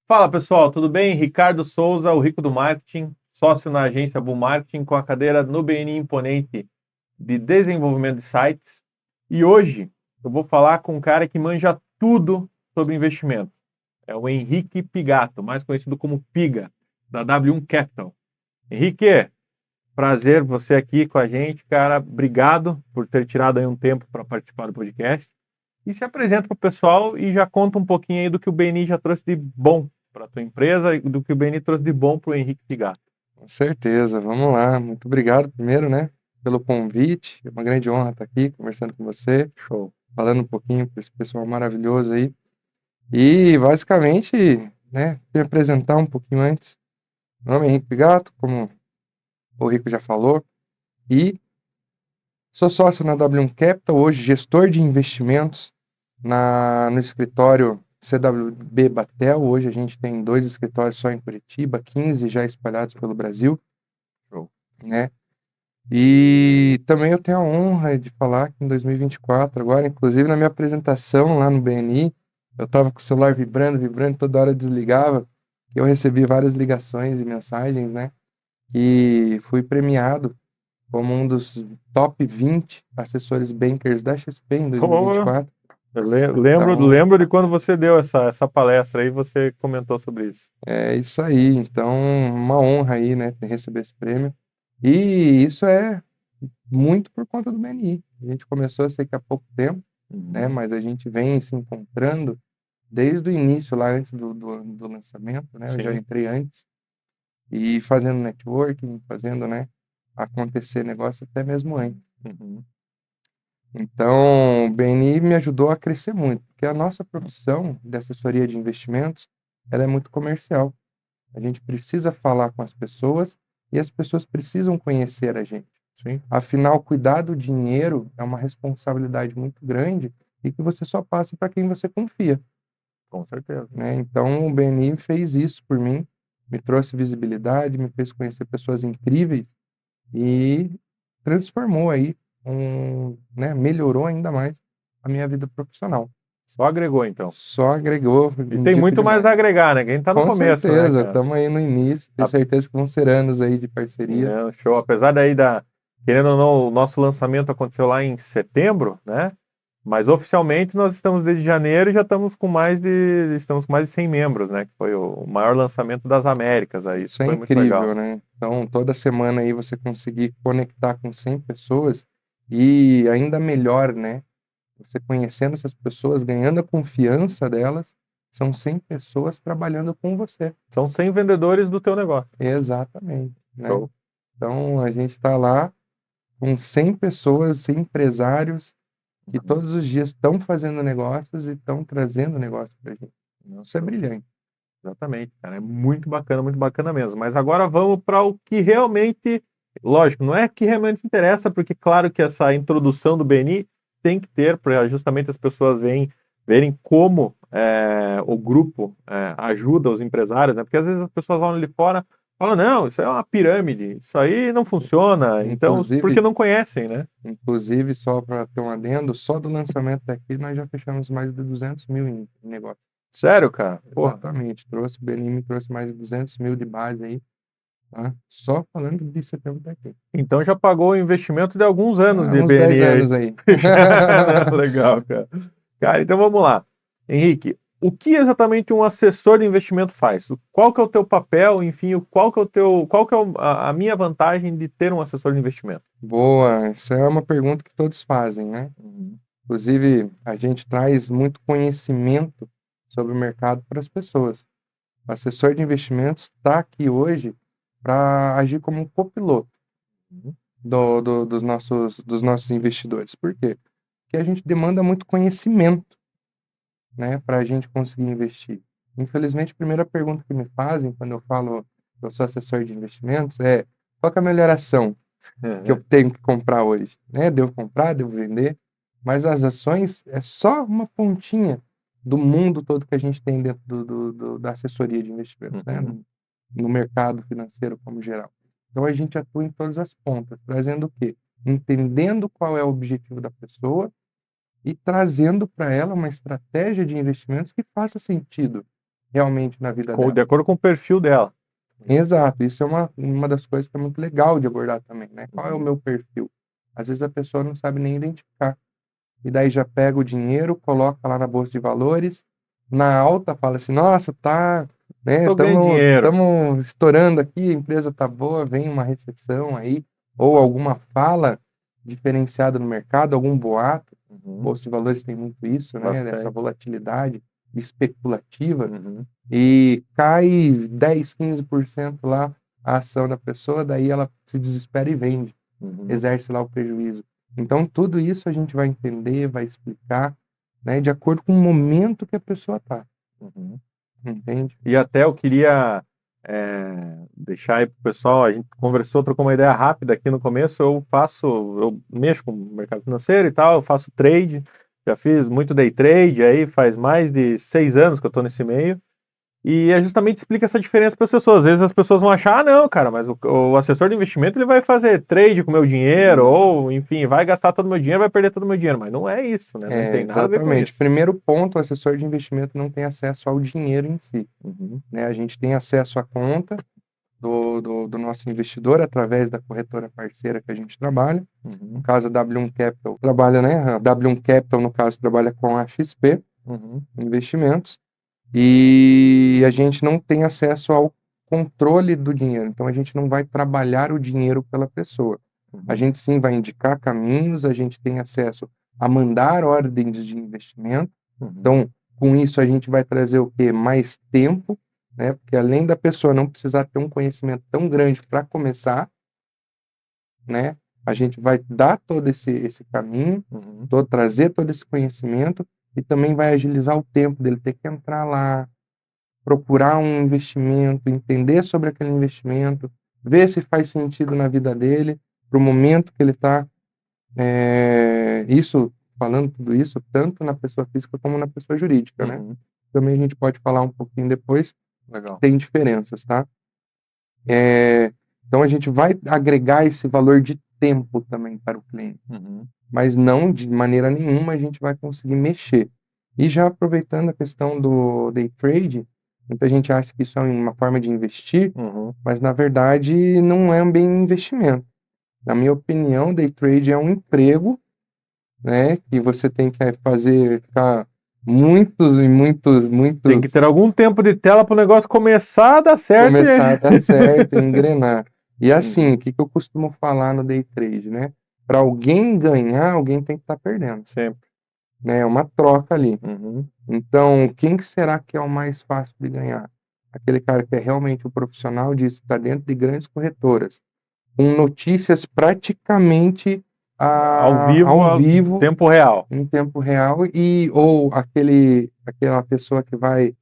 Fala pessoal, tudo bem? Ricardo Souza, o Rico do Marketing, sócio na agência Bull Marketing, com a cadeira no BNI Imponente de desenvolvimento de sites. E hoje eu vou falar com um cara que manja tudo sobre investimento. É o Henrique Pigato, mais conhecido como Piga, da W1 Capital. Henrique, prazer você aqui com a gente, cara. Obrigado por ter tirado aí um tempo para participar do podcast. E se apresenta para o pessoal e já conta um pouquinho aí do que o BNI já trouxe de bom para a tua empresa e do que o BNI trouxe de bom para o Henrique Pigato. Com certeza, vamos lá. Muito obrigado primeiro, né, pelo convite. É uma grande honra estar aqui conversando com você, Show. falando um pouquinho para esse pessoal maravilhoso aí. E basicamente, né, me apresentar um pouquinho antes. Meu nome é Henrique Pigato, como o Rico já falou, e sou sócio na W1 Capital, hoje gestor de investimentos no escritório CWB Batel. Hoje a gente tem 2 escritórios só em Curitiba, 15 já espalhados pelo Brasil, Show. né? E também eu tenho a honra de falar que em 2024, agora, inclusive na minha apresentação lá no BNI, eu estava com o celular vibrando, vibrando, toda hora desligava, eu recebi várias ligações e mensagens, né? E fui premiado como um dos top 20 assessores bankers da XP em Pô, 2024. eu Então, lembro de quando você deu essa palestra aí, você comentou sobre isso. é isso aí. Então, uma honra aí, né, receber esse prêmio. E isso é muito por conta do BNI. A gente começou, eu sei que há pouco tempo, né? Uhum. Mas a gente vem se encontrando desde o início, lá antes do lançamento, né? Eu já Sim. entrei antes e fazendo networking, fazendo, né, acontecer negócio até mesmo antes. Uhum. Então, o BNI me ajudou a crescer muito, porque a nossa profissão de assessoria de investimentos, ela é muito comercial. A gente precisa falar com as pessoas e as pessoas precisam conhecer a gente. Sim, Afinal, cuidar do dinheiro é uma responsabilidade muito grande e que você só passa para quem você confia, com certeza. né? Então, o BNI fez isso por mim, me trouxe visibilidade, me fez conhecer pessoas incríveis e transformou aí, né, melhorou ainda mais a minha vida profissional. Só agregou então. Só agregou, E tem indico muito mais demais. a agregar, né? Quem tá no Com começo, né, certeza, cara? estamos aí no início, tenho A- certeza que vão ser anos aí de parceria. Não, show. Apesar daí querendo ou não, o nosso lançamento aconteceu lá em setembro, né? Mas oficialmente nós estamos desde janeiro e já estamos com mais de 100 membros, né? Que foi o maior lançamento das Américas, aí isso Isso é foi muito legal. incrível, né? Então, toda semana aí você conseguir conectar com 100 pessoas e ainda melhor, né? Você conhecendo essas pessoas, ganhando a confiança delas, são 100 pessoas trabalhando com você. São 100 vendedores do teu negócio. Exatamente, né? Show. Então, a gente está lá com 100 pessoas, 100 empresários que Uhum. todos os dias estão fazendo negócios e estão trazendo negócio para a gente. Não, Isso é show. brilhante. Exatamente, cara. É muito bacana mesmo. Mas agora vamos para o que realmente, lógico, não é que realmente interessa, porque claro que essa introdução do BNI tem que ter, para justamente as pessoas verem como o grupo ajuda os empresários, né? Porque às vezes as pessoas vão ali fora e falam, não, isso é uma pirâmide, isso aí não funciona, então, porque Inclusive, não conhecem, né? Inclusive, só para ter um adendo, só do lançamento daqui nós já fechamos mais de 200 mil em negócio. Sério, cara? Porra. Exatamente, trouxe, o Benim me trouxe mais de 200 mil de base aí, tá? Só falando de setembro daqui. Então já pagou o investimento de alguns anos de Uns 10 BNI aí. anos aí. Já, legal, cara. Cara, então vamos lá. Henrique, o que exatamente um assessor de investimento faz? Qual que é o teu papel, enfim, qual que é a minha vantagem de ter um assessor de investimento? Boa, essa é uma pergunta que todos fazem, né? Uhum. Inclusive, a gente traz muito conhecimento sobre o mercado para as pessoas. O assessor de investimentos está aqui hoje para agir como um copiloto Uhum. dos nossos investidores. Por quê? Porque a gente demanda muito conhecimento, né, para a gente conseguir investir. Infelizmente, a primeira pergunta que me fazem quando eu falo que eu sou assessor de investimentos é: qual que é a melhor ação que eu tenho que comprar hoje? Né? Devo comprar, devo vender? Mas as ações é só uma pontinha do mundo todo que a gente tem dentro da assessoria de investimentos, né? Uhum. No mercado financeiro como geral. Então a gente atua em todas as pontas, trazendo o quê? Entendendo qual é o objetivo da pessoa e trazendo para ela uma estratégia de investimentos que faça sentido. realmente na vida dela. De acordo com o perfil dela. Exato, isso é uma das coisas que é muito legal de abordar também, né? Qual é o Uhum. meu perfil? Às vezes a pessoa não sabe nem identificar. E daí já pega o dinheiro, coloca lá na bolsa de valores, na alta fala assim, nossa, tá, né, Tô ganhando dinheiro. estamos estourando aqui, a empresa tá boa, vem uma recessão aí, ou alguma fala diferenciada no mercado, algum boato. Uhum. Bolsa de valores tem muito isso, né? Essa Bastante. volatilidade especulativa. Uhum. E cai 10, 15% lá a ação da pessoa, daí ela se desespera e vende, Uhum. exerce lá o prejuízo. Então, tudo isso a gente vai entender, vai explicar, né, de acordo com o momento que a pessoa está, Uhum. entende? E até eu queria deixar aí pro pessoal, a gente conversou, trocou uma ideia rápida aqui no começo, eu mexo com o mercado financeiro e tal, eu faço trade, já fiz muito day trade aí, faz mais de 6 anos que eu tô nesse meio, e é justamente explica essa diferença para as pessoas. Às vezes as pessoas vão achar, ah, não, cara, mas o assessor de investimento ele vai fazer trade com o meu dinheiro, ou enfim, vai gastar todo o meu dinheiro, vai perder todo o meu dinheiro, mas não é isso, né? Não tem nada a ver com Exatamente. isso. Primeiro ponto, o assessor de investimento não tem acesso ao dinheiro em si, Uhum. né? A gente tem acesso à conta do nosso investidor através da corretora parceira que a gente trabalha. No Uhum. caso, a W1 Capital trabalha, né? A W1 Capital, no caso, trabalha com a XP Uhum. Investimentos. E a gente não tem acesso ao controle do dinheiro. Então, a gente não vai trabalhar o dinheiro pela pessoa. A Uhum. gente sim vai indicar caminhos, a gente tem acesso a mandar ordens de investimento. Uhum. Então, com isso, a gente vai trazer o quê? Mais tempo, né? Porque além da pessoa não precisar ter um conhecimento tão grande para começar, né? A gente vai dar todo esse caminho, Uhum. trazer todo esse conhecimento e também vai agilizar o tempo dele ter que entrar lá, procurar um investimento, entender sobre aquele investimento, ver se faz sentido na vida dele, para o momento que ele está. Isso, falando tudo isso, tanto na pessoa física como na pessoa jurídica, né? Uhum. Também a gente pode falar um pouquinho depois, Legal. tem diferenças, tá? Então a gente vai agregar esse valor de tempo também para o cliente, Uhum. mas não de maneira nenhuma a gente vai conseguir mexer. E já aproveitando a questão do day trade, muita gente acha que isso é uma forma de investir, Uhum. mas na verdade não é bem um investimento. Na minha opinião, day trade é um emprego, né, que você tem que fazer, ficar muitos e Tem que muitos ter algum tempo de tela para o negócio começar a dar certo. começar a dar certo, engrenar. E assim, Uhum. o que eu costumo falar no day trade, né? Para alguém ganhar, alguém tem que estar perdendo, Sempre. né? É uma troca ali. Uhum. Então, quem que será que é o mais fácil de ganhar? Aquele cara que é realmente um profissional disso, está dentro de grandes corretoras, com notícias praticamente ao vivo, Tempo real. em tempo real, ou aquela pessoa que vai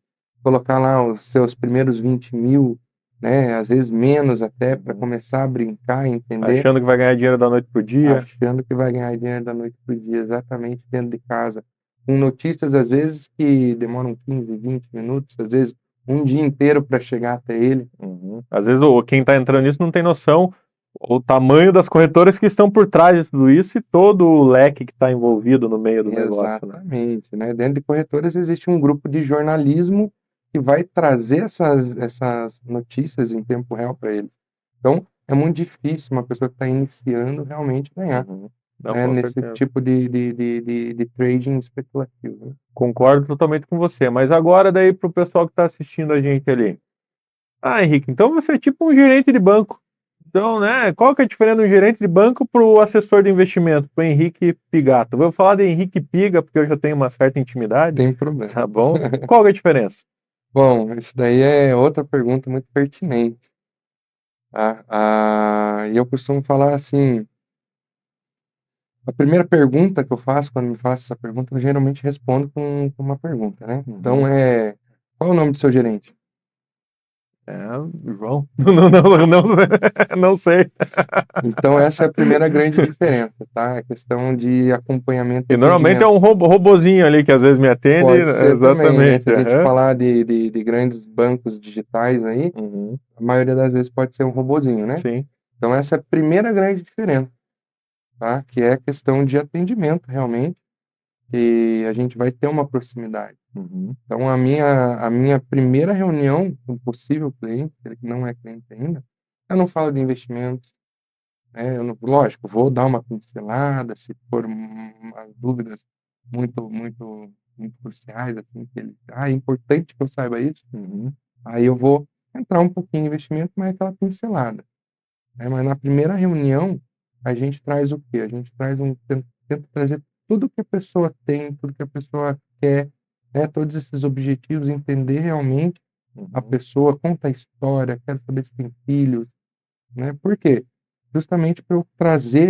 colocar lá os seus primeiros 20 mil, né? Às vezes menos até, para Uhum. começar a brincar, entender, Achando que vai ganhar dinheiro da noite pro dia. achando que vai ganhar dinheiro da noite pro dia, exatamente dentro de casa. Com notícias, às vezes, que demoram 15, 20 minutos, às vezes um dia inteiro para chegar até ele. Uhum. Às vezes quem está entrando nisso não tem noção o tamanho das corretoras que estão por trás de tudo isso e todo o leque que está envolvido no meio do negócio, né? Exatamente, né? Dentro de corretoras existe um grupo de jornalismo que vai trazer essas notícias em tempo real para ele. Então, é muito difícil uma pessoa que está iniciando realmente ganhar, Uhum. Não, né? com Nesse certeza. tipo de trading especulativo, né? Concordo totalmente com você. Mas agora daí pro pessoal que está assistindo a gente ali. Ah, Henrique, então você é tipo um gerente de banco. Então, né, qual que é a diferença do gerente de banco para o assessor de investimento, para o Henrique Pigato? Vou falar de Henrique Piga, porque eu já tenho uma certa intimidade, Tem problema. tá bom? Qual que é a diferença? Bom, isso daí é outra pergunta muito pertinente, tá? E eu costumo falar assim, a primeira pergunta que eu faço quando me faço essa pergunta, eu geralmente respondo com uma pergunta, né? Então Uhum. qual é o nome do seu gerente? É, João? Não sei. Então essa é a primeira grande diferença, tá? A questão de acompanhamento e E normalmente é atendimento. um robozinho ali que às vezes me atende. Pode ser também, né? Se Exatamente. a gente Aham. falar de grandes bancos digitais aí, Uhum. a maioria das vezes pode ser um robozinho, né? Sim. Então essa é a primeira grande diferença, tá? Que é a questão de atendimento, realmente. que a gente vai ter uma proximidade. Uhum. Então, a minha primeira reunião com um possível cliente, ele que não é cliente ainda, eu não falo de investimentos, né? Lógico, vou dar uma pincelada, se for umas dúvidas muito, muito, muito cruciais, assim, que ele, é importante que eu saiba isso, Uhum. aí eu vou entrar um pouquinho em investimento, mas aquela pincelada, né? Mas na primeira reunião, a gente traz o quê? A gente tenta trazer tudo que a pessoa tem, tudo que a pessoa quer, né? Todos esses objetivos, entender realmente a Uhum. pessoa, conta a história, quero saber se tem filhos, né? Por quê? Justamente para eu trazer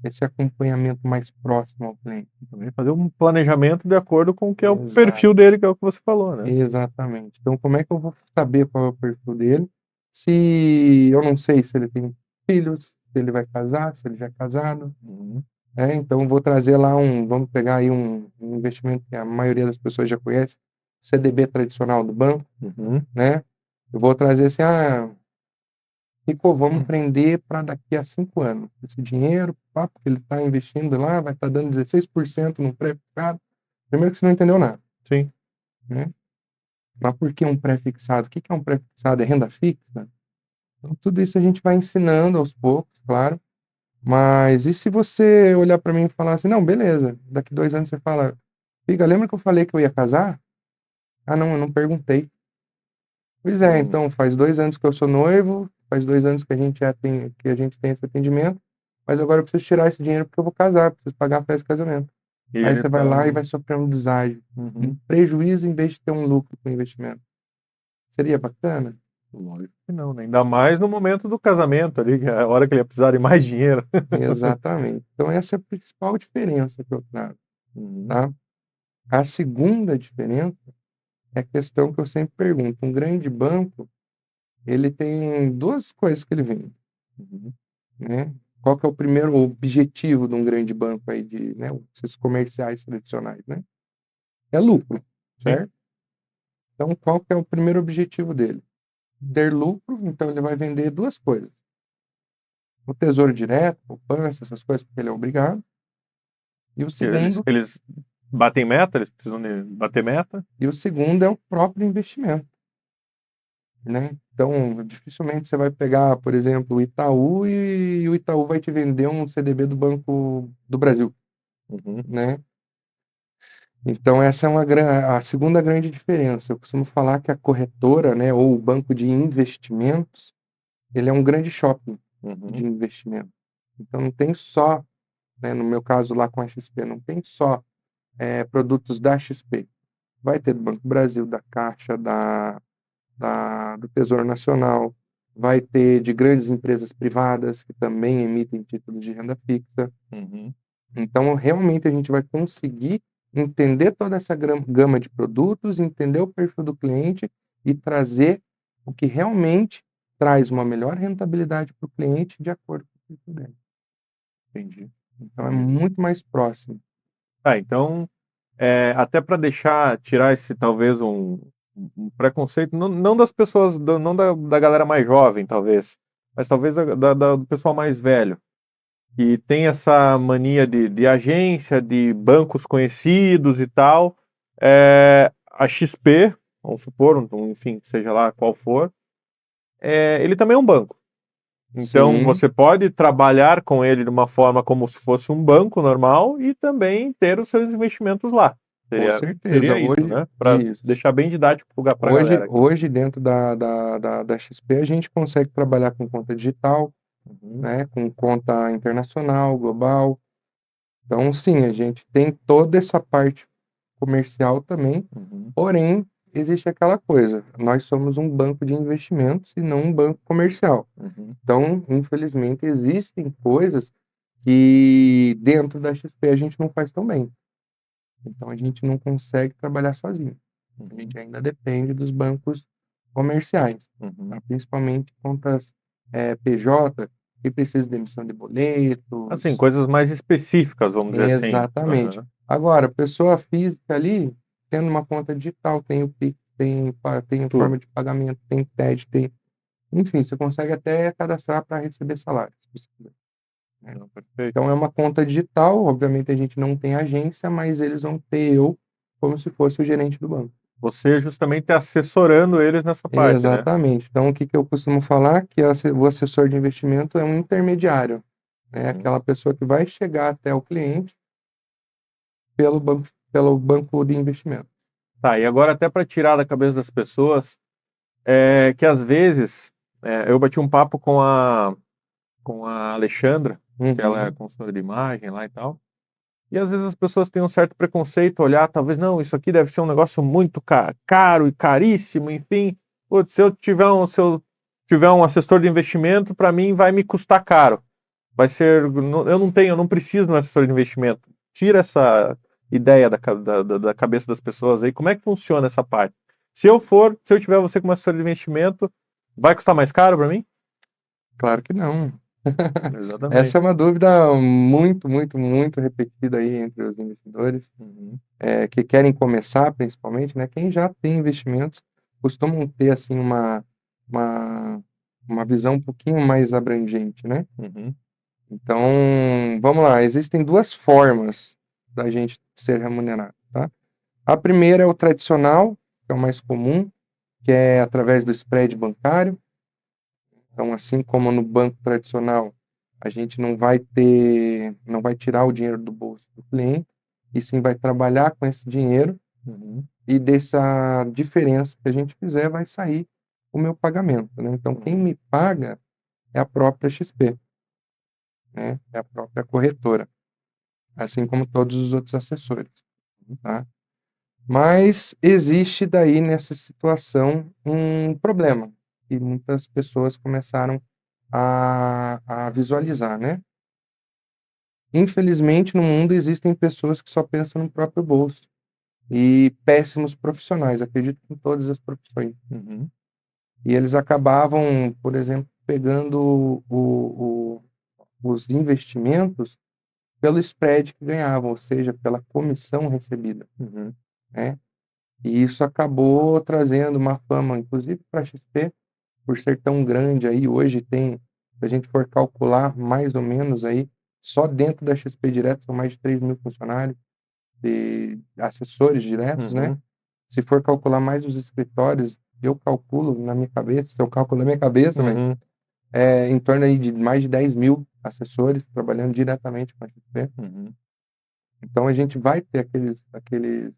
esse acompanhamento mais próximo ao cliente. Também fazer um planejamento de acordo com o que é o Exato, perfil dele, que é o que você falou, né? exatamente. Então, como é que eu vou saber qual é o perfil dele, se eu não sei se ele tem filhos, se ele vai casar, se ele já é casado, Uhum. né? Então, eu vou trazer lá vamos pegar aí um investimento que a maioria das pessoas já conhece, CDB tradicional do banco, Uhum. né? Eu vou trazer assim, Rico, vamos prender para daqui a 5 anos. Esse dinheiro, papo que ele está investindo lá, vai estar dando 16% no pré-fixado. Primeiro que você não entendeu nada, Sim. né? Mas por que um pré-fixado? O que é um pré-fixado? É renda fixa? Então, tudo isso a gente vai ensinando aos poucos, claro. Mas e se você olhar para mim e falar assim, não, beleza, daqui 2 anos você fala, Figa, lembra que eu falei que eu ia casar? Ah, não, eu não perguntei. Pois é, Hum. então faz 2 anos que eu sou noivo, faz 2 anos que a gente tem esse atendimento, mas agora eu preciso tirar esse dinheiro porque eu vou casar, preciso pagar a festa de casamento. E Aí ele você vai tá. lá e vai sofrer um deságio, um Uhum. prejuízo em vez de ter um lucro com o investimento. Seria bacana? Lógico que não, né? Ainda mais no momento do casamento ali, que é a hora que ele ia precisar de mais dinheiro. Exatamente. Então essa é a principal diferença que eu trago, Uhum. tá? A segunda diferença é a questão que eu sempre pergunto. Um grande banco, ele tem duas coisas que ele vende, Uhum. né? Qual que é o primeiro objetivo de um grande banco aí de, né, esses comerciais tradicionais, né? É lucro, Sim. certo? Então, qual que é o primeiro objetivo dele? Ter lucro, então ele vai vender duas coisas. O tesouro direto, poupança, essas coisas, porque ele é obrigado. E o Eles, segundo, eles batem meta, eles precisam de bater meta. é o próprio investimento, né? Então, dificilmente você vai pegar, por exemplo, o Itaú e o Itaú vai te vender um CDB do Banco do Brasil, Uhum. né? Então, essa é a segunda grande diferença. Eu costumo falar que a corretora, né, ou o banco de investimentos, ele é um grande shopping de Uhum. investimento. Então, não tem só, né, no meu caso lá com a XP, não tem só produtos da XP. Vai ter do Banco do Brasil, da Caixa, do Tesouro Nacional, vai ter de grandes empresas privadas que também emitem títulos de renda fixa. Uhum. Então, realmente, a gente vai conseguir entender toda essa gama de produtos, entender o perfil do cliente e trazer o que realmente traz uma melhor rentabilidade para o cliente de acordo com o perfil dele. Entendi. Então, é Entendi. muito mais próximo. Então, até para tirar esse talvez um preconceito, não das pessoas, não da galera mais jovem, talvez, mas talvez do pessoal mais velho, que tem essa mania de agência, de bancos conhecidos e tal. A XP, vamos supor, enfim, seja lá qual for, ele também é um banco. Então Sim, você pode trabalhar com ele de uma forma como se fosse um banco normal e também ter os seus investimentos lá. com Seria certeza. isso, Hoje, né? Para isso. deixar bem didático para a Hoje, galera aqui. hoje dentro da XP, a gente consegue trabalhar com conta digital, Uhum. né, com conta internacional, global. Então, sim, a gente tem toda essa parte comercial também, Uhum. porém, existe aquela coisa, nós somos um banco de investimentos e não um banco comercial. Uhum. Então, infelizmente, existem coisas que dentro da XP a gente não faz tão bem. Então, a gente não consegue trabalhar sozinho. A Uhum. gente ainda depende dos bancos comerciais, Uhum. tá? Principalmente contas PJ, que precisa de emissão de Assim, boletos. coisas mais específicas, vamos dizer assim. Exatamente. Aham. Agora, pessoa física ali, tendo uma conta digital, tem o Pix, tem Tudo. forma de pagamento, tem TED, tem. Enfim, você consegue até cadastrar para receber salário, se você quiser. Não, perfeito. Então é uma conta digital, obviamente a gente não tem agência, mas eles vão ter eu como se fosse o gerente do banco. Você justamente assessorando eles nessa parte, né? Exatamente. Então o que eu costumo falar? Que o assessor de investimento é um intermediário, né? Uhum. Aquela pessoa que vai chegar até o cliente pelo banco de investimento. Tá, e agora até para tirar da cabeça das pessoas, que às vezes eu bati um papo com a Alexandra, que ela é Uhum. consultora de imagem lá e tal, e às vezes as pessoas têm um certo preconceito, olhar, talvez, não, isso aqui deve ser um negócio muito caro e caríssimo, enfim. Putz, se eu tiver um assessor de investimento, para mim vai me custar caro. Vai ser, eu não preciso de um assessor de investimento. Tira essa ideia da cabeça das pessoas aí. Como é que funciona essa parte? Se eu tiver você como assessor de investimento, vai custar mais caro para mim? Claro que não. Essa Exatamente. é uma dúvida muito, muito, muito repetida aí entre os investidores, Uhum. que querem começar, principalmente, né? Quem já tem investimentos costumam ter, assim, uma, uma visão um pouquinho mais abrangente, né? Uhum. Então, vamos lá. Existem duas formas da gente ser remunerado, tá? A primeira é o tradicional, que é o mais comum, que é através do spread bancário. Então, assim como no banco tradicional, a gente não vai tirar o dinheiro do bolso do cliente, e sim vai trabalhar com esse dinheiro, Uhum. e dessa diferença que a gente fizer vai sair o meu pagamento, né? Então, quem Uhum. me paga é a própria XP, né? É a própria corretora, assim como todos os outros assessores, tá? Mas existe daí nessa situação um problema que muitas pessoas começaram a visualizar, né? Infelizmente, no mundo existem pessoas que só pensam no próprio bolso e péssimos profissionais, acredito que em todas as profissões. Uhum. E eles acabavam, por exemplo, pegando os investimentos pelo spread que ganhavam, ou seja, pela comissão recebida, Uhum. né? E isso acabou trazendo uma fama, inclusive para a XP, por ser tão grande aí. Hoje tem, se a gente for calcular mais ou menos aí, só dentro da XP Direto são mais de 3 mil funcionários, de assessores diretos, né? Uhum. Se for calcular mais os escritórios, eu calculo na minha cabeça, eu calculo na minha cabeça, mas Uhum. é em torno aí de mais de 10 mil assessores trabalhando diretamente com a XP. Uhum. Então a gente vai ter aqueles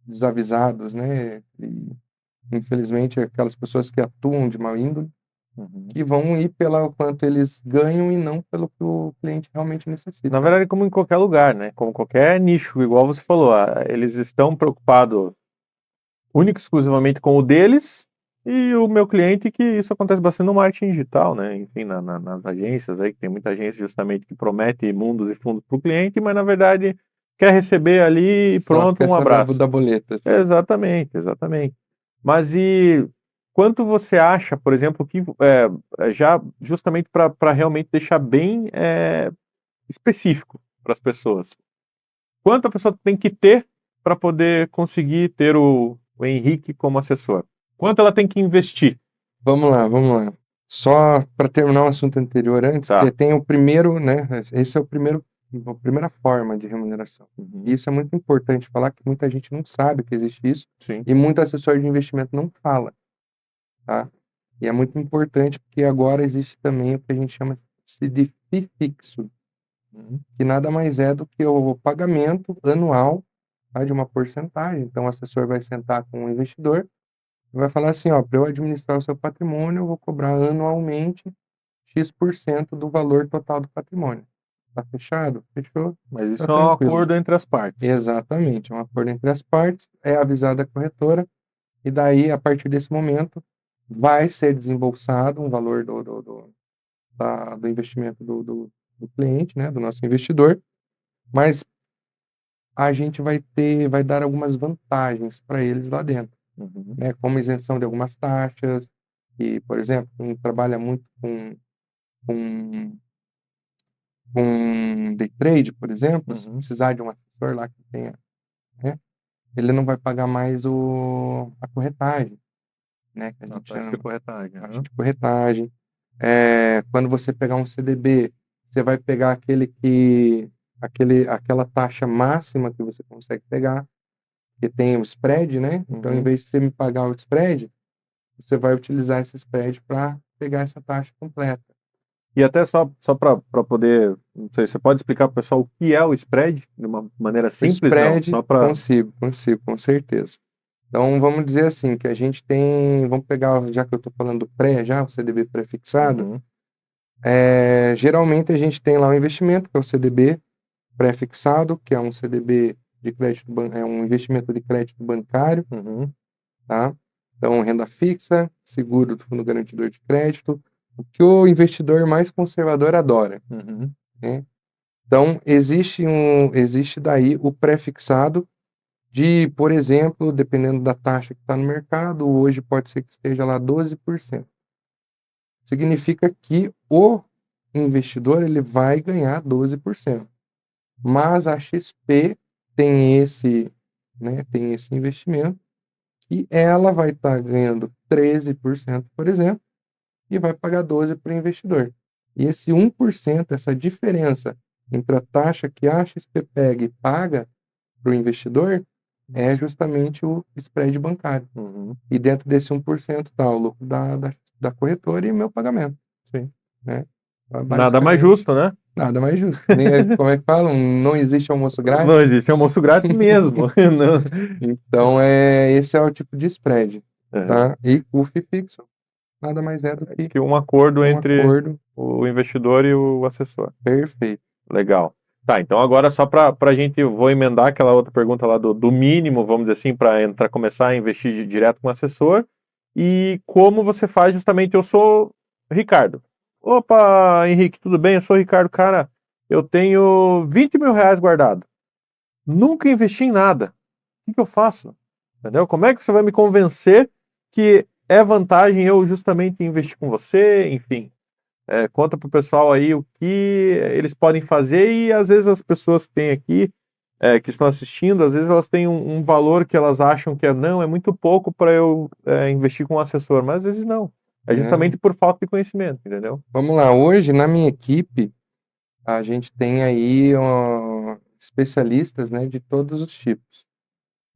desavisados, né? E, infelizmente, aquelas pessoas que atuam de má índole, Uhum. que vão ir pelo quanto eles ganham e não pelo que o cliente realmente Na necessita, né? verdade, como em qualquer lugar, né? Como qualquer nicho, igual você falou, eles estão preocupados único e exclusivamente com o deles e o meu cliente, que isso acontece bastante no marketing digital, né? Enfim, nas agências aí, que tem muita agência justamente que promete mundos e fundos para o cliente, mas na verdade quer receber ali e Só pronto, quer um saber abraço. da boleta. Exatamente, exatamente. Mas e quanto você acha, por exemplo, que já justamente para realmente deixar bem específico para as pessoas, quanto a pessoa tem que ter para poder conseguir ter o Henrique como assessor? Quanto ela tem que investir? Vamos lá, vamos lá. Só para terminar o assunto anterior antes, que Tá. tem o primeiro, né? Esse é a primeira forma de remuneração. E Uhum. isso é muito importante falar, que muita gente não sabe que existe isso Sim. e muito assessor de investimento não fala, tá? E é muito importante porque agora existe também o que a gente chama de FII fixo, Uhum. que nada mais é do que o pagamento anual, tá, de uma porcentagem. Então, o assessor vai sentar com o investidor e vai falar assim, ó, para eu administrar o seu patrimônio, eu vou cobrar anualmente X% do valor total do patrimônio. Tá fechado? Fechou? Mas Tá isso é um tranquilo. acordo entre as partes. Exatamente, é um acordo entre as partes, é avisada a corretora, e daí, a partir desse momento, vai ser desembolsado um valor do investimento do cliente, né, do nosso investidor, mas a gente vai dar algumas vantagens para eles lá dentro, Uhum. né, como isenção de algumas taxas, e, por exemplo, quem trabalha muito com, com day trade, por exemplo, se Uhum. precisar de um assessor lá que tenha, né, ele não vai pagar mais a corretagem, né, que a A gente taxa de chama, corretagem. taxa Uhum. de corretagem. Quando você pegar um CDB, você vai pegar aquela taxa máxima que você consegue pegar, que tem o spread, né? Então, em Uhum. vez de você me pagar o spread, você vai utilizar esse spread para pegar essa taxa completa. E até só para poder, não sei, você pode explicar para o pessoal o que é o spread de uma maneira O simples, não, spread, só para... consigo, com certeza. Então, vamos dizer assim, que a gente tem, vamos pegar, já que eu estou falando do pré, já, o CDB pré-fixado, Uhum. geralmente a gente tem lá o investimento, que é o CDB pré-fixado, que é um CDB de crédito, é um investimento de crédito bancário, Uhum. tá? Então, renda fixa, seguro do fundo garantidor de crédito, o que o investidor mais conservador adora, Uhum. né? Então, existe daí o pré-fixado de, por exemplo, dependendo da taxa que está no mercado, hoje pode ser que esteja lá 12%. Significa que o investidor ele vai ganhar 12%. Mas a XP tem esse investimento e ela vai estar ganhando 13%, por exemplo, e vai pagar 12% para o investidor. E esse 1%, essa diferença entre a taxa que a XP pega e paga para o investidor, é justamente o spread bancário. Uhum. E dentro desse 1% está o lucro da corretora e o meu pagamento, Sim. né? Então, Nada mais basicamente, justo, né? nada mais justo. Como é que falam? Não existe almoço Não grátis. existe almoço grátis mesmo. Não. Então, esse é o tipo de spread, Uhum. tá? E custo fixo nada mais é do que Que um acordo um entre acordo o investidor e o assessor. perfeito. Legal. Tá, então agora só para a gente, vou emendar aquela outra pergunta lá do mínimo, vamos dizer assim, para começar a investir direto com o assessor. E como você faz justamente, eu sou Ricardo. Opa, Henrique, tudo bem? Eu sou o Ricardo, cara, eu tenho 20 mil reais guardado. Nunca investi em nada. O que eu faço? Entendeu? Como é que você vai me convencer que é vantagem eu justamente investir com você? Enfim, conta pro pessoal aí o que eles podem fazer e às vezes as pessoas que têm aqui, que estão assistindo, às vezes elas têm um valor que elas acham que é muito pouco para eu investir com um assessor, mas às vezes não. É Né? justamente por falta de conhecimento, entendeu? Vamos lá, hoje na minha equipe, a gente tem aí especialistas, né, de todos os tipos.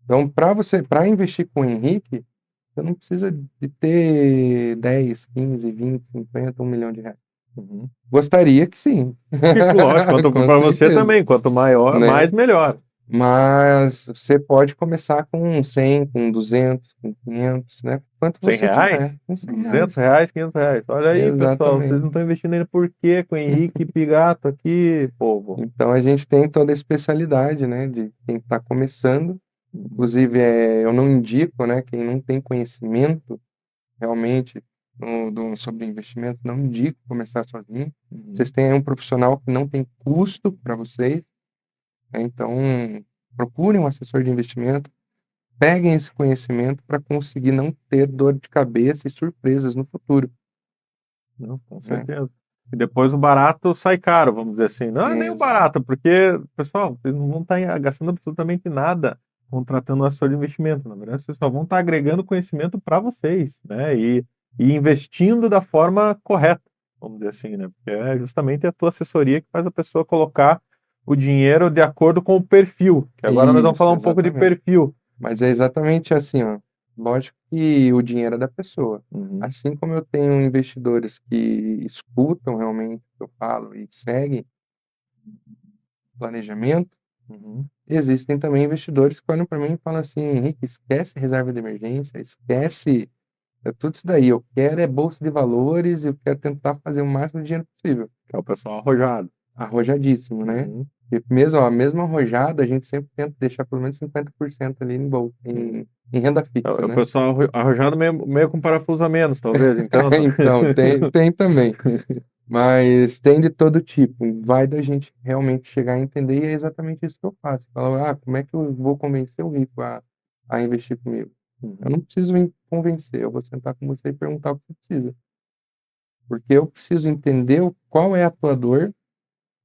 Então, para investir com o Henrique, você não precisa de ter 10, 15, 20, 50, 1 milhão de reais. Uhum. Gostaria que sim. Lógico, quanto Com para você certeza, também, quanto maior, né? mais melhor. Mas você pode começar com 100, com 200, com 500, né? Quanto 100 você tiver, reais? com 100 200 reais. reais, 500 reais. Olha aí, pessoal, vocês não Exatamente. estão investindo ainda por quê? Com o Henrique Pigato aqui, povo. Então a gente tem toda a especialidade, né, de quem está começando. Uhum. Inclusive, eu não indico, né, quem não tem conhecimento realmente sobre investimento, não indico começar sozinho. Uhum. Vocês têm aí um profissional que não tem custo para vocês, né? Então procurem um assessor de investimento, peguem esse conhecimento para conseguir não ter dor de cabeça e surpresas no futuro, Não, com né? certeza. E depois o barato sai caro, vamos dizer assim. Não é nem o Exato. barato, porque, pessoal, vocês não vão estar gastando absolutamente nada contratando um assessor de investimento. Na verdade, vocês só vão estar agregando conhecimento para vocês, né? E investindo da forma correta, vamos dizer assim, né? Porque é justamente a tua assessoria que faz a pessoa colocar o dinheiro de acordo com o perfil. Que agora nós vamos falar Isso, um pouco de exatamente. perfil. Mas é exatamente assim, ó. Lógico que o dinheiro é da pessoa. Uhum. Assim como eu tenho investidores que escutam realmente o que eu falo e seguem o planejamento, Uhum. existem também investidores que olham para mim e falam assim: Henrique, esquece reserva de emergência, esquece tudo isso daí. Eu quero é bolsa de valores, eu quero tentar fazer o máximo de dinheiro possível. Que é o pessoal arrojado. Arrojadíssimo, né? Uhum. E mesmo, ó, a mesma arrojada, a gente sempre tenta deixar pelo menos 50% ali em bolsa, Uhum. em renda É fixa, o né? pessoal arrojado meio com parafuso a menos, talvez, então. Então, tem também. Mas tem de todo tipo. Vai da gente realmente chegar a entender, e é exatamente isso que eu faço. Falo, como é que eu vou convencer o rico a investir comigo? Eu Uhum. não preciso convencer, eu vou sentar com você e perguntar o que você precisa. Porque eu preciso entender qual é a tua dor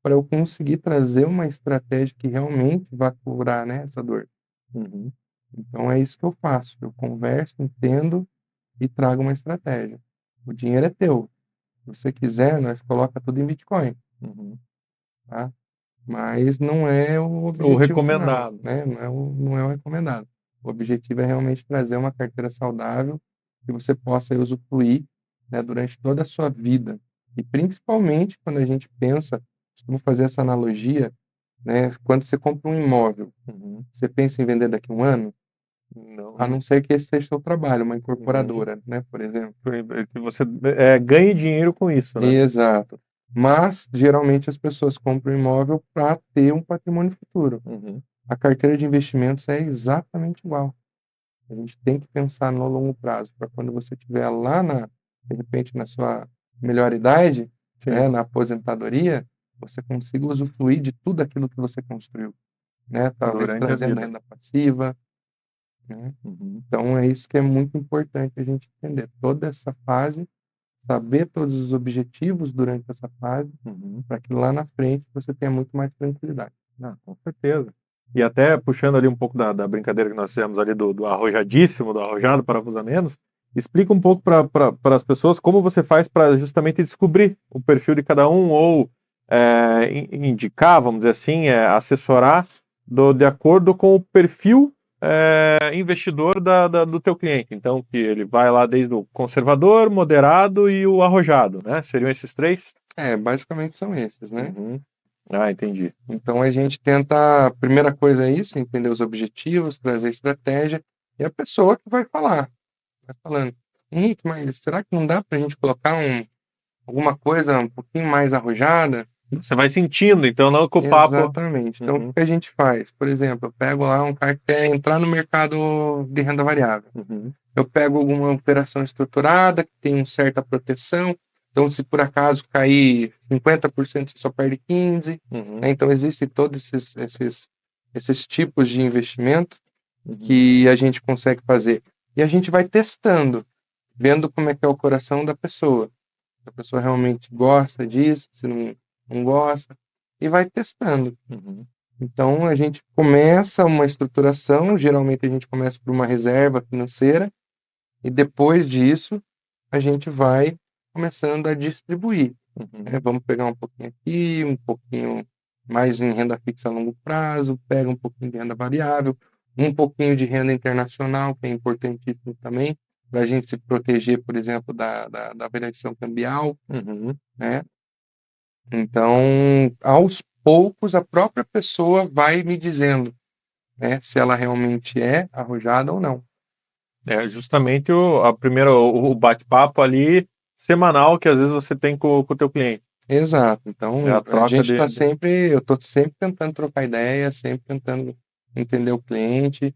para eu conseguir trazer uma estratégia que realmente vá curar, né, essa dor. Uhum. Então é isso que eu faço. Eu converso, entendo e trago uma estratégia. O dinheiro é teu. Se você quiser, nós coloca tudo em Bitcoin. Uhum. tá? Mas não é o O objetivo final, recomendado. né? Não é o recomendado. O objetivo é realmente trazer uma carteira saudável que você possa usufruir, né, durante toda a sua vida. E principalmente quando a gente pensa, costumo fazer essa analogia, né? Quando você compra um imóvel, Uhum. você pensa em vender daqui a um ano, a Não, não ser que esse seja o seu trabalho, uma uhum. incorporadora, né, por exemplo. Que você ganhe dinheiro com isso, né? Exato. Mas, geralmente, as pessoas compram imóvel para ter um patrimônio futuro. Uhum. A carteira de investimentos é exatamente igual. A gente tem que pensar no longo prazo, para quando você estiver lá, de repente, na sua melhor idade, né, Sim, na aposentadoria, você consiga usufruir de tudo aquilo que você construiu, né? Talvez durante a trazendo vida. renda passiva, né? Uhum. Então, é isso que é muito importante a gente entender. Toda essa fase, saber todos os objetivos durante essa fase, Uhum. para que lá na frente você tenha muito mais tranquilidade. Ah, com certeza. E até puxando ali um pouco da brincadeira que nós fizemos ali do arrojadíssimo, do arrojado para usar menos, explica um pouco para as pessoas como você faz para justamente descobrir o perfil de cada um ou indicar, vamos dizer assim, assessorar de acordo com o perfil investidor do teu cliente. Então, que ele vai lá desde o conservador, moderado e o arrojado, né? Seriam esses três? Basicamente são esses, né? Uhum. Ah, entendi. Então a gente tenta, a primeira coisa é isso, entender os objetivos, trazer estratégia, e a pessoa que vai falar, vai falando, Henrique, mas será que não dá para a gente colocar alguma coisa um pouquinho mais arrojada? Você vai sentindo, então não que o papo. Exatamente. Então o que Uhum, que a gente faz? Por exemplo, eu pego lá um cara que quer entrar no mercado de renda variável. uhum, Eu pego alguma operação estruturada que tem uma certa proteção. Então, se por acaso cair 50%, você só perde 15%. uhum, Né? Então, existem todos esses tipos de investimento uhum, que a gente consegue fazer. E a gente vai testando, vendo como é que é o coração da pessoa. Se a pessoa realmente gosta disso, se não gosta, e vai testando. uhum, Então, a gente começa uma estruturação, geralmente a gente começa por uma reserva financeira, e depois disso, a gente vai começando a distribuir. uhum, Vamos pegar um pouquinho aqui, um pouquinho mais em renda fixa a longo prazo, pega um pouquinho de renda variável, um pouquinho de renda internacional, que é importantíssimo também, para a gente se proteger, por exemplo, da variação cambial, uhum. né? Então, aos poucos, a própria pessoa vai me dizendo, né, se ela realmente é arrojada ou não. É justamente a primeira, o bate-papo ali semanal que às vezes você tem com o teu cliente. Exato. É a Então, a troca gente está eu estou sempre tentando trocar ideia, sempre tentando entender o cliente.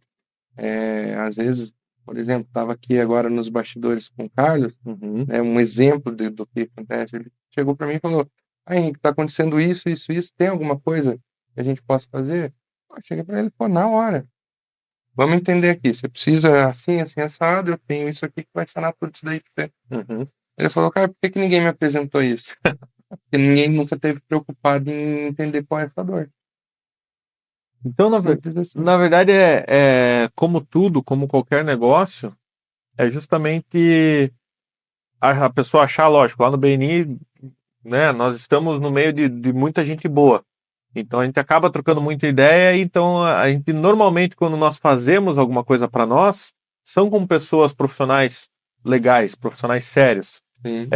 Às vezes, por exemplo, estava aqui agora nos bastidores com o Carlos, Uhum. né, um exemplo do que acontece. Ele chegou para mim e falou: "Ah, Henrique, está acontecendo isso, isso, isso. Tem alguma coisa que a gente possa fazer?" Eu cheguei para ele, pô, na hora. Vamos entender aqui. Você precisa assim, assim, assado. Eu tenho isso aqui que vai sanar tudo isso daí pra você. Uhum. Ele falou, cara, por que que ninguém me apresentou isso? Porque ninguém nunca teve preocupado em entender qual é essa dor. Então, Simples assim. na verdade, como tudo, como qualquer negócio, é justamente a pessoa achar, lógico, lá no BNI, né, nós estamos no meio de muita gente boa. Então a gente acaba trocando muita ideia, então a gente normalmente quando nós fazemos alguma coisa para nós, são com pessoas profissionais legais, profissionais sérios. Sim,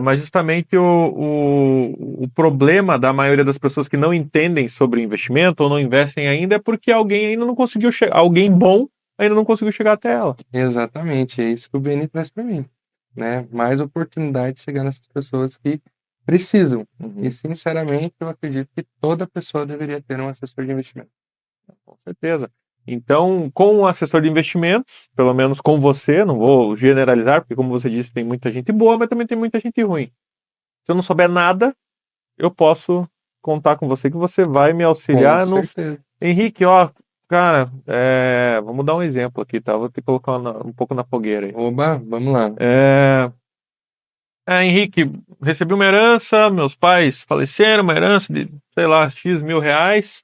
Mas justamente o problema da maioria das pessoas que não entendem sobre investimento ou não investem ainda é porque alguém ainda não conseguiu chegar, alguém bom ainda não conseguiu chegar até ela. exatamente. É isso que o BN traz para mim. Né? Mais oportunidade de chegar nessas pessoas que precisam. E, Uhum, sinceramente, eu acredito que toda pessoa deveria ter um assessor de investimento. com certeza. Então, com o assessor de investimentos, pelo menos com você, não vou generalizar, porque como você disse, tem muita gente boa, mas também tem muita gente ruim. Se eu não souber nada, eu posso contar com você que você vai me Com auxiliar. Não... certeza. Henrique, ó, cara, vamos dar um exemplo aqui, tá? Vou te colocar um pouco na fogueira aí. Oba, vamos lá. Henrique, recebi uma herança, meus pais faleceram, uma herança de, sei lá, X mil reais.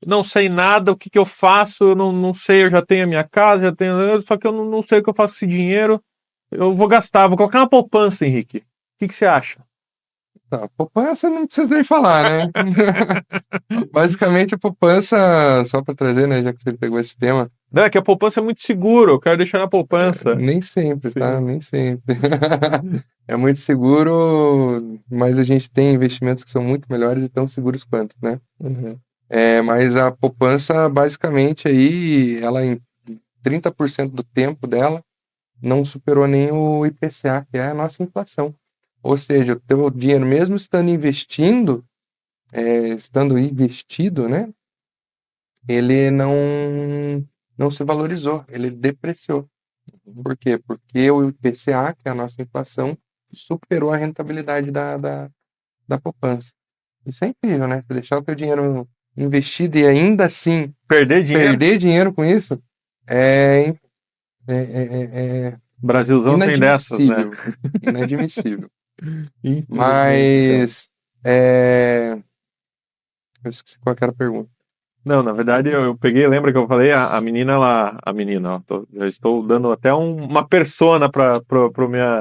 Não sei nada, o que que eu faço, eu não sei, eu já tenho a minha casa, já tenho, só que eu não sei o que eu faço com esse dinheiro. Eu vou gastar, vou colocar na poupança, Henrique. O que que você acha? Tá, poupança não precisa nem falar, né? Basicamente, a poupança, só para trazer, né, já que você pegou esse tema, Não, é que a poupança é muito seguro, eu quero deixar na poupança. nem sempre, tá? Sim. Nem sempre. É muito seguro, mas a gente tem investimentos que são muito melhores e tão seguros quanto, né? Uhum. Mas a poupança, basicamente, aí, ela em 30% do tempo dela não superou nem o IPCA, que é a nossa inflação. Ou seja, o teu dinheiro, mesmo estando investido, né? Ele não se valorizou, ele depreciou. Por quê? Porque o IPCA, que é a nossa inflação, superou a rentabilidade da poupança. Isso é incrível, né? Você deixar o teu dinheiro investido e ainda assim Perder dinheiro? perder dinheiro com isso é, é, é, é Brasilzão tem dessas, né? inadmissível. Inadmissível. Infelizmente, cara. Mas eu esqueci qual que era a pergunta. Não, na verdade eu peguei, lembra que eu falei, a menina lá, a menina, ó, já estou dando até uma persona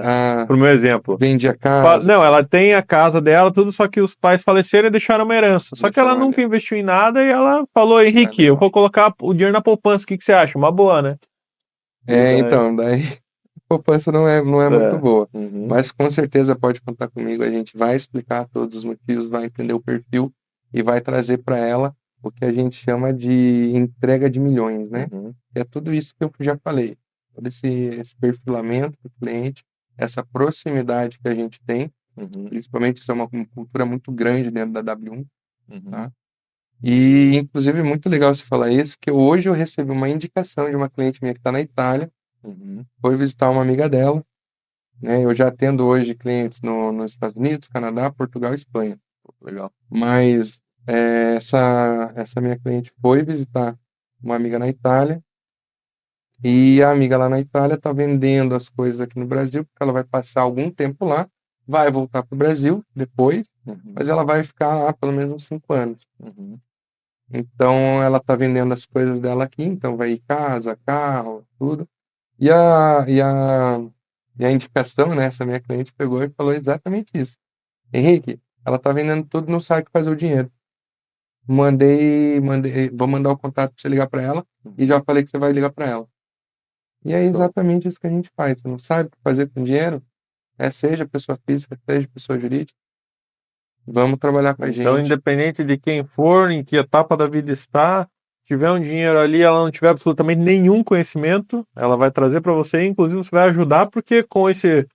Ah, pro meu exemplo. vendi a casa, Não, ela tem a casa dela, tudo, só que os pais faleceram e deixaram uma herança. Só que ela deixaram uma nunca herança. investiu em nada e ela falou, Ah, Henrique, eu legal. vou colocar o dinheiro na poupança, o que que você acha? Uma boa, né? E daí, Então, daí a poupança não é muito é, boa. uhum, Mas com certeza pode contar comigo. A gente vai explicar todos os motivos, vai entender o perfil e vai trazer para ela o que a gente chama de entrega de milhões, né? uhum, Que é tudo isso que eu já falei. Todo esse perfilamento do cliente, essa proximidade que a gente tem, uhum, principalmente isso é uma cultura muito grande dentro da W1, uhum. tá? E, inclusive, muito legal você falar isso, que hoje eu recebi uma indicação de uma cliente minha que está na Itália, Uhum. foi visitar uma amiga dela, né? Eu já atendo hoje clientes nos Estados Unidos, Canadá, Portugal e Espanha. Legal. Mas essa minha cliente foi visitar uma amiga na Itália e a amiga lá na Itália está vendendo as coisas aqui no Brasil, porque ela vai passar algum tempo lá, vai voltar para o Brasil depois, Uhum, mas ela vai ficar lá pelo menos uns 5 anos. uhum. Então ela está vendendo as coisas dela aqui, então vai ir casa, carro, tudo. E a indicação, né, essa minha cliente pegou e falou exatamente isso. Henrique, ela tá vendendo tudo no site que fazer o dinheiro. Vou mandar o contato pra você ligar para ela e já falei que você vai ligar para ela. E é Show. exatamente isso que a gente faz. Você não sabe o que fazer com dinheiro? Seja pessoa física, seja pessoa jurídica, vamos trabalhar com a Então, gente. independente de quem for, em que etapa da vida está, tiver um dinheiro ali, ela não tiver absolutamente nenhum conhecimento, ela vai trazer para você, inclusive você vai ajudar, porque com esse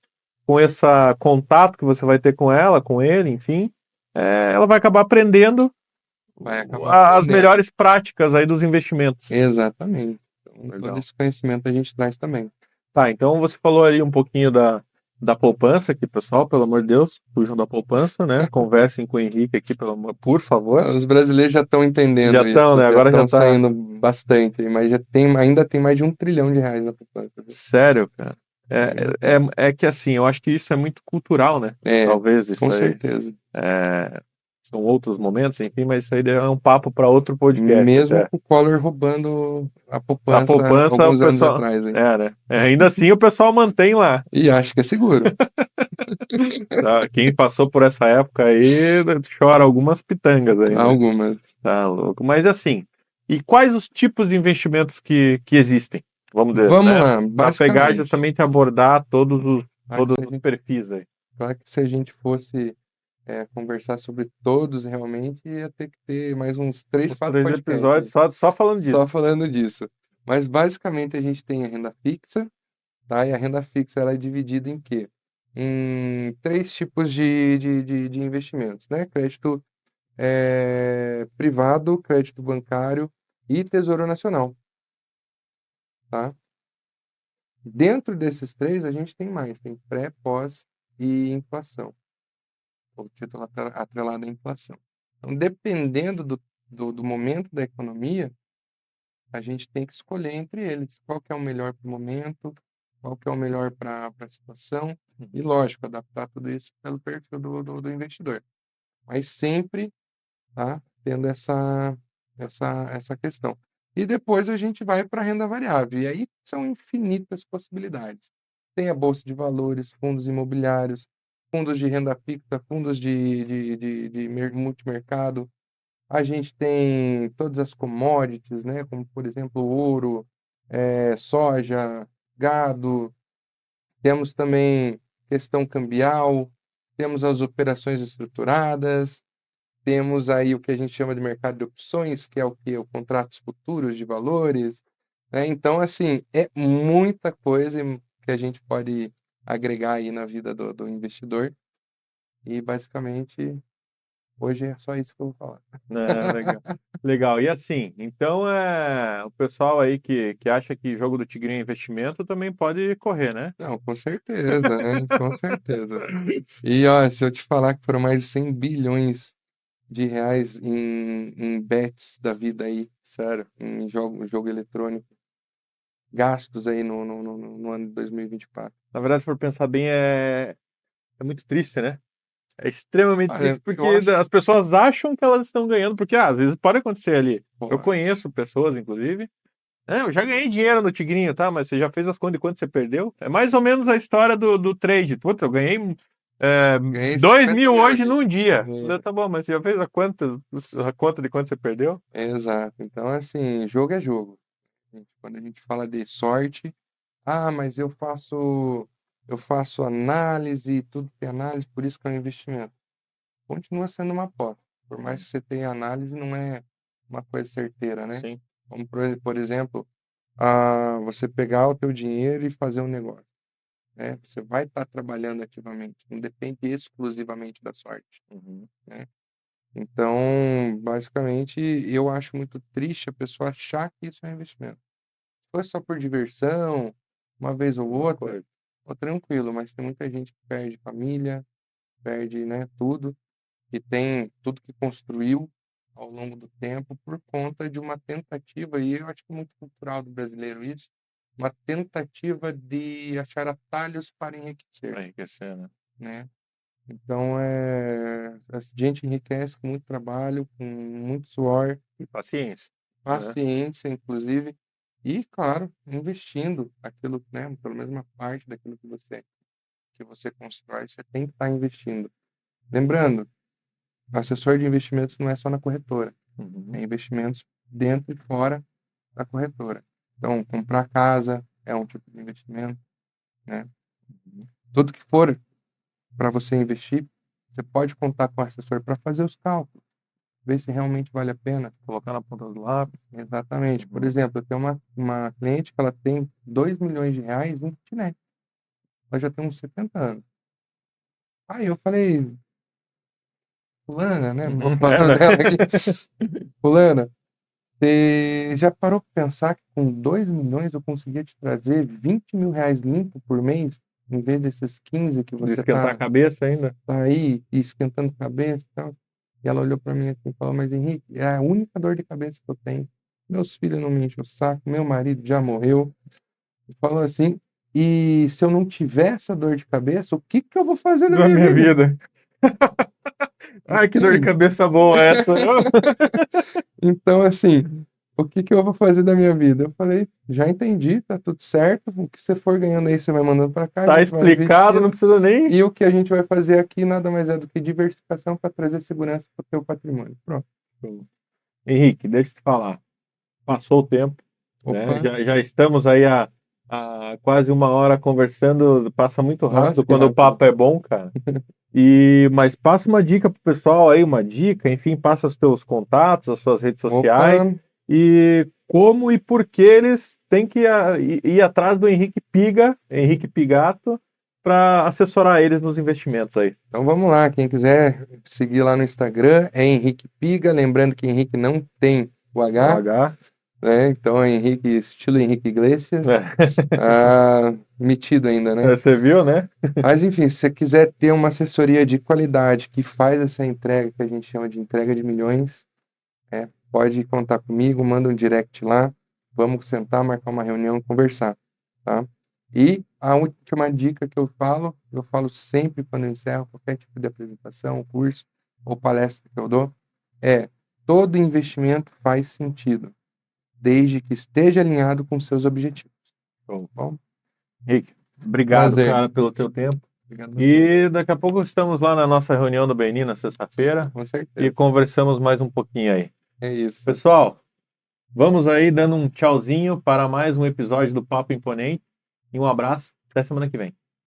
contato que você vai ter com ela, com ele, enfim, ela vai acabar aprendendo Vai acabar as aprendendo. melhores práticas aí dos investimentos. Exatamente. Então, todo Legal. esse conhecimento a gente traz também. Tá, então você falou aí um pouquinho da poupança aqui, pessoal, pelo amor de Deus, fujam da poupança, né? Conversem com o Henrique aqui, por favor. Os brasileiros já estão Já entendendo estão, isso, né? já Agora já estão tá. saindo bastante, mas ainda tem mais de R$ 1 trilhão na poupança, viu? Sério, cara. Ainda tem. É que assim, eu acho que isso é muito cultural, né? É, Talvez com isso aí. certeza. é, São outros momentos, enfim, mas isso aí é um papo para outro podcast Mesmo até. com o Collor roubando a A poupança poupança, o alguns anos pessoal. atrás, hein? É, né? Ainda assim, o pessoal mantém lá. E acho que é seguro. Tá? Quem passou por essa época aí chora algumas pitangas aí, né? Algumas. Tá louco. Mas assim, e quais os tipos de investimentos que existem? Vamos dizer, Vamos né? lá, Para pegar basicamente. justamente abordar Claro que todos se a os gente, perfis aí. claro que se a gente fosse conversar sobre todos realmente, ia ter que ter mais uns três, Uns quatro três podcasts episódios aí, só falando só disso. falando disso. Mas basicamente a gente tem a renda fixa, tá? E a renda fixa ela é dividida em quê? Em três tipos de investimentos, né? Crédito privado, crédito bancário e Tesouro Nacional, tá? Dentro desses três, a gente tem mais, tem pré, pós e inflação, o título atrelado à inflação. Então, dependendo do momento da economia, a gente tem que escolher entre eles, qual que é o melhor para o momento, qual que é o melhor para a situação, e lógico, adaptar tudo isso pelo perfil do investidor. Mas sempre, tá, tendo essa questão. E depois a gente vai para a renda variável. E aí são infinitas possibilidades. Tem a bolsa de valores, fundos imobiliários, fundos de renda fixa, fundos de multimercado. A gente tem todas as commodities, né? Como, por exemplo, ouro, soja, gado. Temos também questão cambial, temos as operações estruturadas, temos aí o que a gente chama de mercado de opções, que é o que? Os contratos futuros de valores, né? Então, assim, é muita coisa que a gente pode agregar aí na vida do investidor. E, basicamente, hoje é só isso que eu vou falar. Ah, legal. Legal. E assim, então o pessoal aí que acha que jogo do Tigrinho é investimento também pode correr, né? Não, com certeza, né? Com certeza. E, ó, se eu te falar que foram mais de 100 bilhões de reais em bets da vida aí, Sério. em jogo eletrônico, gastos aí no ano de 2024. Na verdade, se for pensar bem, é muito triste, né? É extremamente triste Olha, eu porque acho as pessoas acham que elas estão ganhando, porque às vezes pode acontecer ali. Eu pode. conheço pessoas, inclusive. Eu já ganhei dinheiro no Tigrinho, tá? Mas você já fez as contas de quanto você perdeu? É mais ou menos a história do trade. Putz, eu ganhei Ganhei 2 50 mil mil hoje hoje. num dia. É, Tá bom, mas você já fez a conta de quanto você perdeu? exato. Então, assim, jogo é jogo. Gente. Quando a gente fala de sorte, mas eu faço análise, tudo tem análise, por isso que é um investimento. Continua sendo uma aposta. Por mais que você tenha análise, não é uma coisa certeira, né? Sim. Como, por exemplo, você pegar o teu dinheiro e fazer um negócio, né? Você vai estar trabalhando ativamente, não depende exclusivamente da sorte, Uhum. né? Então, basicamente, eu acho muito triste a pessoa achar que isso é um investimento. Se fosse só por diversão, uma vez ou Uma outra, coisa. tranquilo, mas tem muita gente que perde família, perde, né, tudo, que tem tudo que construiu ao longo do tempo por conta de uma tentativa, e eu acho que é muito cultural do brasileiro isso, uma tentativa de achar atalhos para enriquecer, Pra enriquecer, né? né? Então, a gente enriquece com muito trabalho, com muito suor, E paciência, né? paciência, inclusive, e, claro, investindo aquilo, né, pelo menos uma parte daquilo que você constrói, você tem que estar investindo. Lembrando, assessor de investimentos não é só na corretora, Uhum. é investimentos dentro e fora da corretora. Então, comprar casa é um tipo de investimento, né? Uhum. Tudo que for para você investir, você pode contar com o assessor para fazer os cálculos, ver se realmente vale a pena. Colocar na ponta do lápis. Exatamente. Por Uhum. exemplo, eu tenho uma cliente que ela tem 2 milhões de reais em kitnet. Ela já tem uns 70 anos. Aí eu falei, fulana, né? Não vou É, falar né? dela aqui. Fulana, você já parou para pensar que com 2 milhões eu conseguia te trazer 20 mil reais limpo por mês, em vez desses 15 que De você esquentar a tá, cabeça ainda. tá aí esquentando cabeça e tal? E ela olhou para mim assim e falou, mas Henrique, é a única dor de cabeça que eu tenho. Meus filhos não me enchem o saco, meu marido já morreu. E falou assim, e se eu não tiver essa dor de cabeça, o que que eu vou fazer na Da minha minha vida? vida. Ai, que dor de Entende? cabeça boa essa. Então, assim, o que que eu vou fazer da minha vida? Eu falei, já entendi, tá tudo certo. O que você for ganhando aí, você vai mandando para cá, a Tá gente vai explicado, não investindo. precisa nem. E o que a gente vai fazer aqui nada mais é do que diversificação para trazer segurança para o teu patrimônio. Pronto. Henrique, deixa eu te falar. Passou o tempo, né? Opa, Já estamos aí há quase uma hora conversando. Passa muito rápido nossa, que quando o rápido. papo é bom, cara. Mas passa uma dica pro pessoal aí, uma dica, enfim, passa os teus contatos, as suas redes Opa, sociais e como e por que eles têm que ir atrás do Henrique Piga, Henrique Pigato, para assessorar eles nos investimentos aí. então vamos lá. Quem quiser seguir lá no Instagram é Henrique Piga. Lembrando que Henrique não tem o O H, H. né? Então é Henrique, estilo Henrique Iglesias. É. Metido ainda, né? Você viu, né? Mas enfim, se você quiser ter uma assessoria de qualidade que faz essa entrega, que a gente chama de entrega de milhões, pode contar comigo, manda um direct lá, vamos sentar, marcar uma reunião, conversar, tá? E a última dica que eu falo sempre quando eu encerro qualquer tipo de apresentação, curso ou palestra que eu dou, é todo investimento faz sentido, desde que esteja alinhado com seus objetivos. Show. Bom, Henrique, obrigado, prazer. cara, pelo teu tempo. Obrigado a você. E daqui a pouco estamos lá na nossa reunião do BNI na sexta-feira Com e certeza. conversamos mais um pouquinho aí. É isso. Pessoal, vamos aí dando um tchauzinho para mais um episódio do Papo Imponente. E um abraço. Até semana que vem.